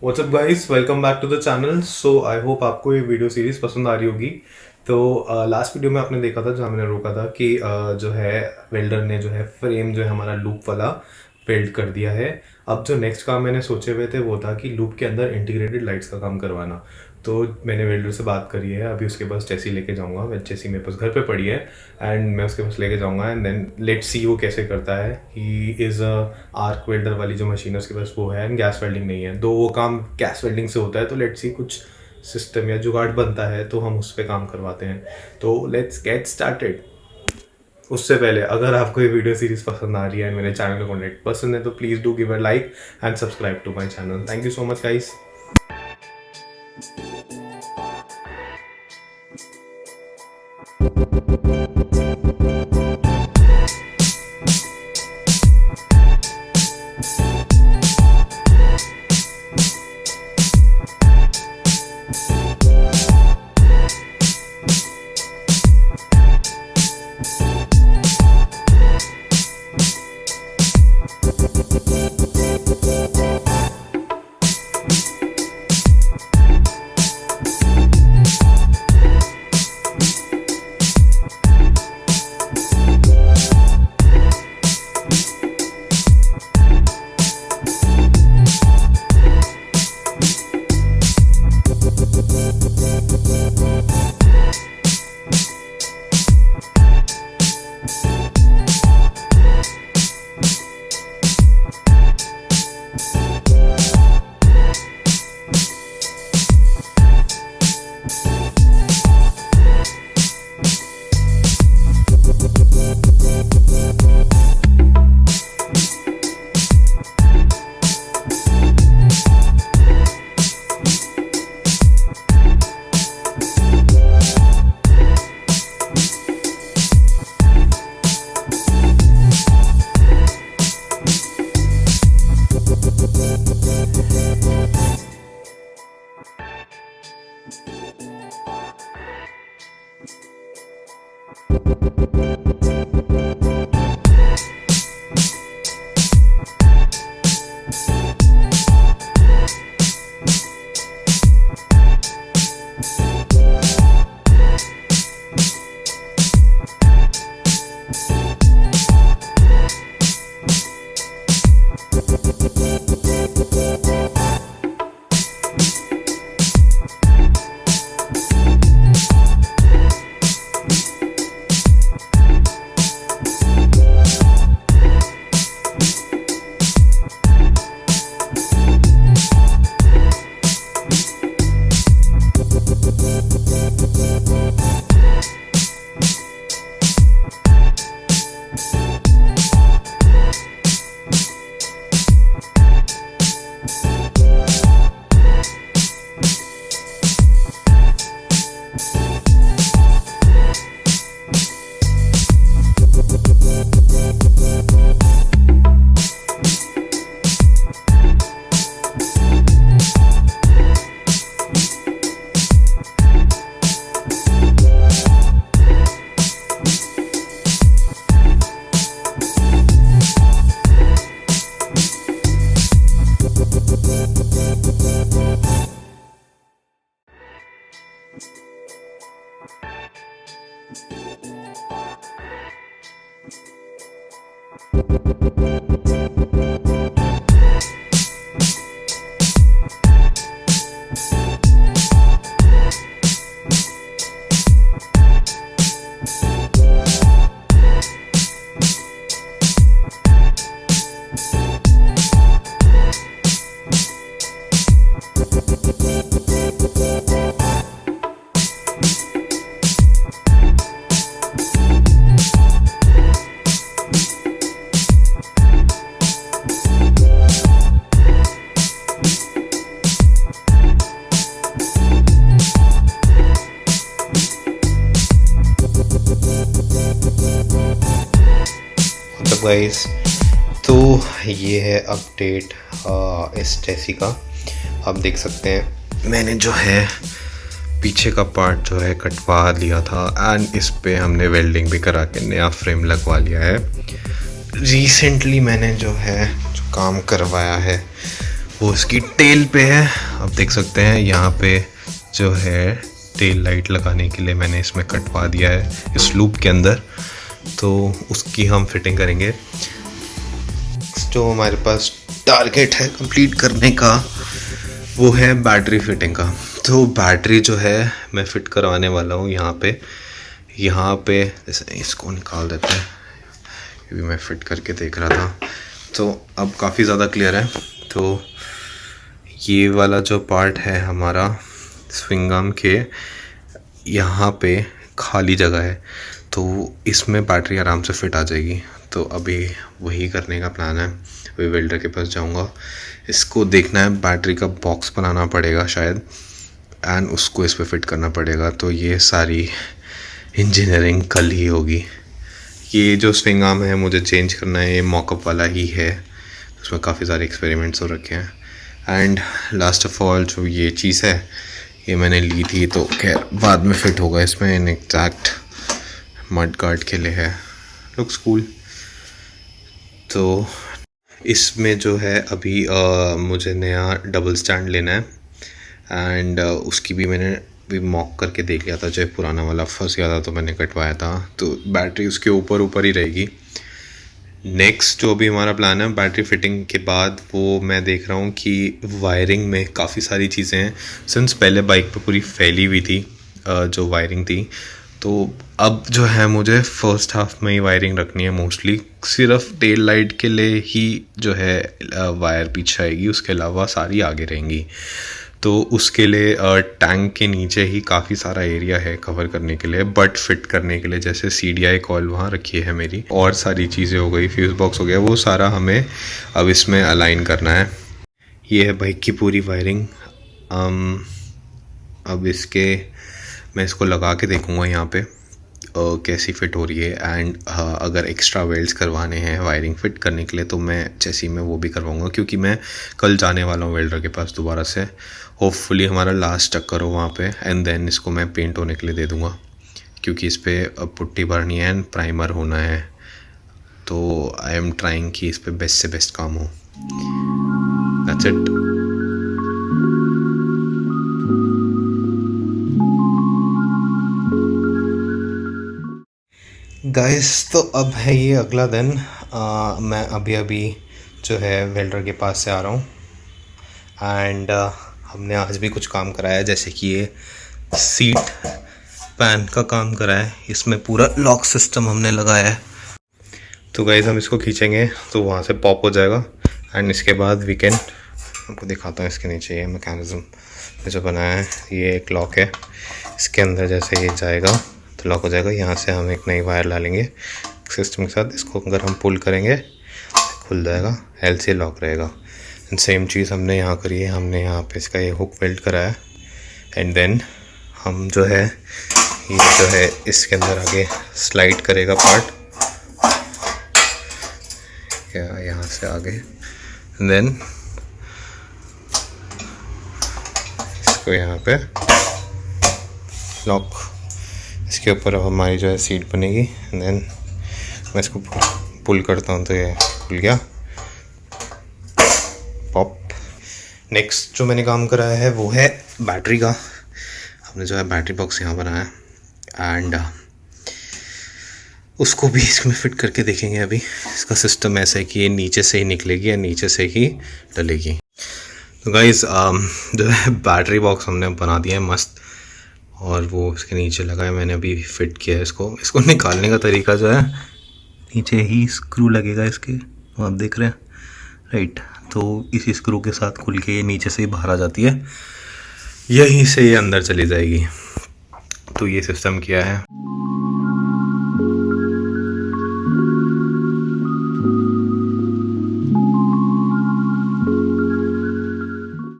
WhatsApp guys, welcome back to the channel. So I hope आपको ये video series पसंद आ रही होगी। तो लास्ट वीडियो में आपने देखा था जहाँ मैंने रोका था कि जो है वेल्डर ने जो है फ्रेम जो है हमारा लूप वाला वेल्ड कर दिया है। अब जो नेक्स्ट काम मैंने सोचे हुए थे वो था कि लूप के अंदर इंटीग्रेटेड लाइट्स का काम करवाना। तो मैंने वेल्डर से बात करी है, अभी उसके पास चेसी लेके जाऊंगा। मैं चेसी मेरे पास घर पे पड़ी है एंड मैं उसके पास लेके जाऊंगा एंड देन लेट्स सी वो कैसे करता है। He is a arc welder वाली जो मशीन है उसके पास वो है एंड गैस वेल्डिंग नहीं है। दो वो काम गैस वेल्डिंग से होता है, तो लेट्स सी कुछ सिस्टम या जुगाड़ बनता है तो हम उस पर काम करवाते हैं। तो लेट्स गेट स्टार्टेड। उससे पहले अगर आपको ये वीडियो सीरीज पसंद आ रही है एंड मेरे चैनल का कंटेंट पसंद है तो please do give a like and subscribe to my channel. Thank you so much guys. Guys, तो ये है अपडेट इस चेसी का। आप देख सकते हैं मैंने जो है पीछे का पार्ट जो है कटवा लिया था एंड इस पे हमने वेल्डिंग भी करा के नया फ्रेम लगवा लिया है। रिसेंटली मैंने जो है जो काम करवाया है वो इसकी टेल पे है। आप देख सकते हैं यहाँ पे जो है टेल लाइट लगाने के लिए मैंने इसमें कटवा दिया है इस लूप के अंदर, तो उसकी हम फिटिंग करेंगे। जो हमारे पास टारगेट है कंप्लीट करने का वो है बैटरी फिटिंग का। तो बैटरी जो है मैं फिट करवाने वाला हूँ यहाँ पे जैसे इसको निकाल देते हैं, ये भी मैं फिट करके देख रहा था, तो अब काफ़ी ज़्यादा क्लियर है। तो ये वाला जो पार्ट है हमारा स्विंग आर्म के यहाँ पे खाली जगह है, तो इसमें बैटरी आराम से फिट आ जाएगी। तो अभी वही करने का प्लान है। अभी वेल्डर के पास जाऊँगा, इसको देखना है, बैटरी का बॉक्स बनाना पड़ेगा शायद, एंड उसको इस पर फिट करना पड़ेगा। तो ये सारी इंजीनियरिंग कल ही होगी। ये जो स्विंग आर्म है मुझे चेंज करना है, ये मॉकअप वाला ही है, उसमें काफ़ी सारे एक्सपेरिमेंट्स हो रखे हैं। एंड लास्ट ऑफ ऑल जो ये चीज़ है ये मैंने ली थी, तो खैर बाद में फिट होगा। इसमें इन एग्जैक्ट मड गार्ड के लिए है, लुक्स कूल। तो इसमें जो है अभी मुझे नया डबल स्टैंड लेना है, एंड उसकी भी मैंने भी मॉक करके देख लिया था। जब पुराना वाला फंस गया था तो मैंने कटवाया था, तो बैटरी उसके ऊपर ऊपर ही रहेगी। नेक्स्ट जो भी हमारा प्लान है बैटरी फिटिंग के बाद, वो मैं देख रहा हूँ कि वायरिंग में काफ़ी सारी चीज़ें हैं। सिंस पहले बाइक पे पूरी फैली हुई थी जो वायरिंग थी, तो अब जो है मुझे फर्स्ट हाफ में ही वायरिंग रखनी है मोस्टली। सिर्फ टेल लाइट के लिए ही जो है वायर पीछे आएगी, उसके अलावा सारी आगे रहेंगी। तो उसके लिए टैंक के नीचे ही काफ़ी सारा एरिया है कवर करने के लिए, बट फिट करने के लिए जैसे CDI कॉल वहाँ रखी है मेरी, और सारी चीज़ें हो गई, फ्यूज़ बॉक्स हो गया, वो सारा हमें अब इसमें अलाइन करना है। ये है बाइक की पूरी वायरिंग। अब मैं इसको लगा के देखूँगा यहाँ पे कैसी फ़िट हो रही है, एंड अगर एक्स्ट्रा वेल्ड्स करवाने हैं वायरिंग फ़िट करने के लिए तो मैं वो भी करवाऊँगा, क्योंकि मैं कल जाने वाला हूँ वेल्डर के पास दोबारा से। होपफुली हमारा लास्ट चक्कर हो वहाँ पे, एंड देन इसको मैं पेंट होने के लिए दे दूँगा, क्योंकि इस पर पुट्टी भरनी है एंड प्राइमर होना है। तो आई एम ट्राइंग कि इस पर बेस्ट से बेस्ट काम हो। That's it. गाइस, तो अब है ये अगला दिन। मैं अभी जो है वेल्डर के पास से आ रहा हूँ, एंड हमने आज भी कुछ काम कराया, जैसे कि ये सीट पैन का काम कराया है। इसमें पूरा लॉक सिस्टम हमने लगाया है। तो गाइस हम इसको खींचेंगे तो वहाँ से पॉप हो जाएगा, एंड इसके बाद वीकेंड आपको दिखाता हूँ। इसके नीचे ये मैकेनिज़्म जो बनाया है, ये एक लॉक है, इसके अंदर जैसे ये जाएगा तो लॉक हो जाएगा। यहाँ से हम एक नई वायर डालेंगे सिस्टम के साथ, इसको अगर हम पुल करेंगे खुल जाएगा, एल से लॉक रहेगा। एंड सेम चीज़ हमने यहाँ करी है, हमने यहाँ पे इसका ये हुक वेल्ड कराया, एंड देन हम जो है ये जो है इसके अंदर आगे स्लाइड करेगा पार्ट, यहाँ से आगे, एंड देन इसको यहाँ पे लॉक, इसके ऊपर अब हमारी जो है सीट बनेगी। एंड देन मैं इसको पुल करता हूँ तो ये खुल गया, पॉप। नेक्स्ट जो मैंने काम कराया है वो है बैटरी का। हमने जो है बैटरी बॉक्स यहाँ बनाया है, एंड उसको भी इसमें फिट करके देखेंगे। अभी इसका सिस्टम ऐसा है कि ये नीचे से ही निकलेगी या नीचे से ही डलेगी। तो गाइस जो है बैटरी बॉक्स हमने बना दिया है मस्त, और वो इसके नीचे लगा है, मैंने अभी फिट किया है इसको निकालने का तरीका जो है, नीचे ही स्क्रू लगेगा इसके, आप देख रहे हैं राइट। तो इसी स्क्रू के साथ खुल के ये नीचे से ही बाहर आ जाती है, यहीं से ये अंदर चली जाएगी। तो ये सिस्टम किया है।